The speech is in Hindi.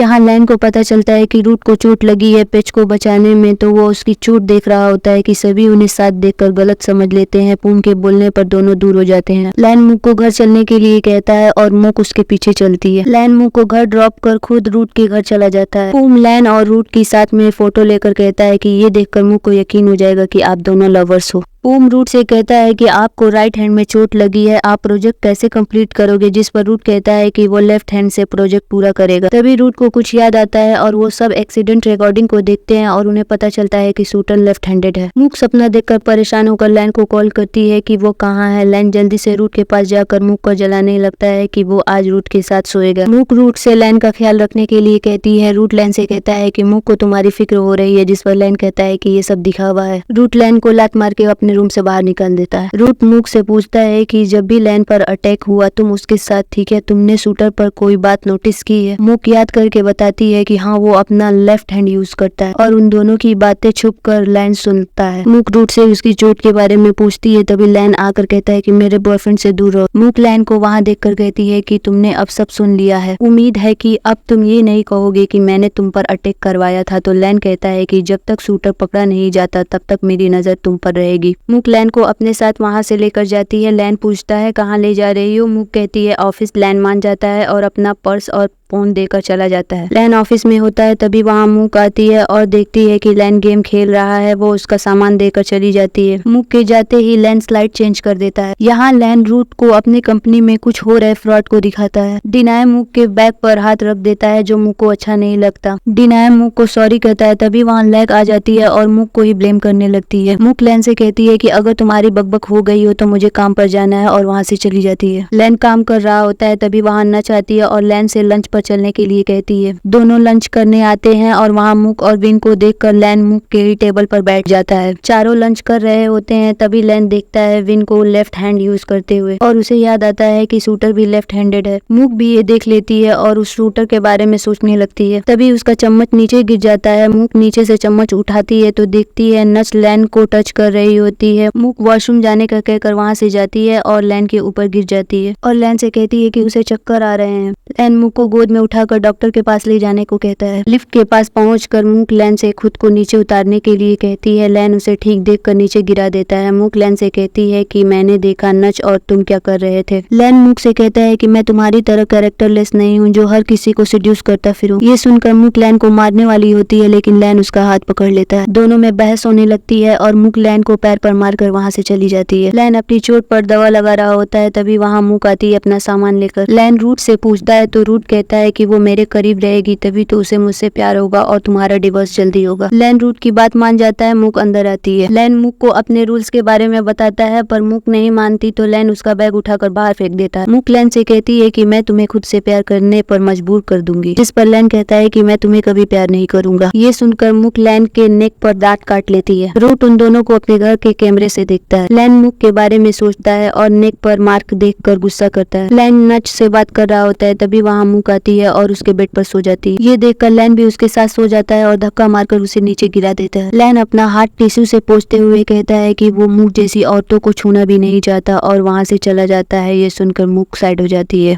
यहाँ लैन को पता चलता है कि रूट को चोट लगी है पेच को बचाने में, तो वो उसकी चोट देख रहा होता है कि सभी उन्हें साथ देखकर गलत समझ लेते हैं। पूम के बोलने पर दोनों दूर हो जाते हैं। लैन मूक को घर चलने के लिए कहता है और मूक उसके पीछे चलती है। लैन मूक को घर ड्रॉप कर खुद रूट के घर चला जाता है। पूम लैन और रूट की साथ में फोटो लेकर कहता है कि ये देखकर मूक को यकीन हो जाएगा कि आप दोनों लवर्स हो। पूम रूट से कहता है कि आपको राइट हैंड में चोट लगी है, आप प्रोजेक्ट कैसे कंप्लीट करोगे, जिस पर रूट कहता है कि वो लेफ्ट हैंड से प्रोजेक्ट पूरा करेगा। तभी रूट को कुछ याद आता है और वो सब एक्सीडेंट रिकॉर्डिंग को देखते हैं और उन्हें पता चलता है कि शूटर लेफ्ट हैंडेड है। मूक सपना देखकर परेशान होकर लैन को कॉल करती है कि वो कहाँ है। लैन जल्दी से रूट के पास जाकर मूक को जलाने लगता है कि वो आज रूट के साथ सोएगा। मूक रूट से लैन का ख्याल रखने के लिए कहती है। रूट लैन से कहता है कि मूक को तुम्हारी फिक्र हो रही है, जिस पर लैन कहता है कि ये सब दिखावा है। रूट लैन को लात मार के अपने रूम से बाहर निकाल देता है। रूट मूक से पूछता है कि जब भी लैन पर अटैक हुआ तुम उसके साथ थी क्या, तुमने शूटर पर कोई बात नोटिस की है। मूक याद करके बताती है कि हाँ, वो अपना लेफ्ट हैंड यूज करता है और उन दोनों की बातें छुप कर लैन सुनता है। मूक रूट से उसकी चोट के बारे में पूछती है। तभी लैन आकर कहता है कि मेरे बॉयफ्रेंड से दूर रहो। मूक लैन को वहाँ देखकर कहती है कि तुमने अब सब सुन लिया है, उम्मीद है कि अब तुम ये नहीं कहोगे कि मैंने तुम पर अटैक करवाया था। तो लैन कहता है कि जब तक शूटर पकड़ा नहीं जाता तब तक मेरी नजर तुम पर रहेगी। मूक लैन को अपने साथ वहां से लेकर जाती है। लैन पूछता है कहाँ ले जा रही हो। मूक कहती है ऑफिस। लैन मान जाता है और अपना पर्स और फोन देकर चला जाता है। लैन ऑफिस में होता है। तभी वहाँ मूक आती है और देखती है कि लैन गेम खेल रहा है। वो उसका सामान देकर चली जाती है। मूक के जाते ही लैन स्लाइड चेंज कर देता है। यहाँ लैन रूट को अपनी कंपनी में कुछ हो रहे फ्रॉड को दिखाता है। डिनाय मूक के बैग पर हाथ रख देता है जो मूक को अच्छा नहीं लगता। डिनाय मूक को सॉरी कहता है। तभी वहाँ लैग आ जाती है और मूक को ही ब्लेम करने लगती है। मूक लैन से कहती है कि अगर तुम्हारी बकबक हो गई हो तो मुझे काम पर जाना है और वहाँ से चली जाती है। लैन काम कर रहा होता है। तभी वहाँ नच आती है और लैन से लंच पर चलने के लिए कहती है। दोनों लंच करने आते हैं और वहाँ मूक और विन को देखकर लैन मूक के ही टेबल पर बैठ जाता है। चारों लंच कर रहे होते हैं। तभी लैन देखता है विन को लेफ्ट हैंड यूज करते हुए और उसे याद आता है कि शूटर भी लेफ्ट हैंडेड है। मूक भी ये देख लेती है और उस शूटर के बारे में सोचने लगती है। तभी उसका चम्मच नीचे गिर जाता है। मूक नीचे से चम्मच उठाती है तो देखती है नच लैन को टच कर रही होती है। मूक वॉशरूम जाने का कहकर वहाँ से जाती है और लैन के ऊपर गिर जाती है और लैन से कहती है कि उसे चक्कर आ रहे हैं। लैन मूक को गोद में उठाकर डॉक्टर के पास ले जाने को कहता है। लिफ्ट के पास पहुंचकर मूक लैन से खुद को नीचे उतारने के लिए कहती है। लैन उसे ठीक देखकर नीचे गिरा देता है। मूक लैन से कहती है कि मैंने देखा नच और तुम क्या कर रहे थे। लैन मूक से कहता है कि मैं तुम्हारी तरह कैरेक्टरलेस नहीं हूँ जो हर किसी को सेड्यूस करता फिरूं। ये सुनकर मूक लैन को मारने वाली होती है लेकिन लैन उसका हाथ पकड़ लेता है। दोनों में बहस होने लगती है और मूक लैन को पैर पर मारकर वहाँ से चली जाती है। लैन अपनी चोट पर दवा लगा रहा होता है। तभी वहाँ मूक आती है अपना सामान लेकर। लैन रूट से पूछता है तो रूट कहता है कि वो मेरे करीब रहेगी तभी तो उसे मुझसे प्यार होगा और तुम्हारा डिवोर्स जल्दी होगा। लैन रूट की बात मान जाता है। मूक अंदर आती है। लैन मूक को अपने रूल्स के बारे में बताता है पर मूक नहीं मानती तो लैन उसका बैग उठाकर बाहर फेंक देता है। मूक लैन से कहती है कि मैं तुम्हें खुद से प्यार करने पर मजबूर कर दूंगी, जिस पर लैन कहता है कि मैं तुम्हें कभी प्यार नहीं करूंगा। ये सुनकर मूक लैन के नेक पर दांत काट लेती है। रूट उन दोनों को अपने घर के कैमरे से देखता है। लैन मूक के बारे में सोचता है और नेक पर मार्क देखकर गुस्सा करता है। लैन नच से बात कर रहा होता है। तभी वहाँ मूक आती है और उसके बेड पर सो जाती है। ये देखकर लैन भी उसके साथ सो जाता है और धक्का मारकर उसे नीचे गिरा देता है। लैन अपना हाथ टिश्यू से पोंछते हुए कहता है कि वो मूक जैसी औरतों को छूना भी नहीं चाहता और वहाँ से चला जाता है। ये सुनकर मूक साइड हो जाती है।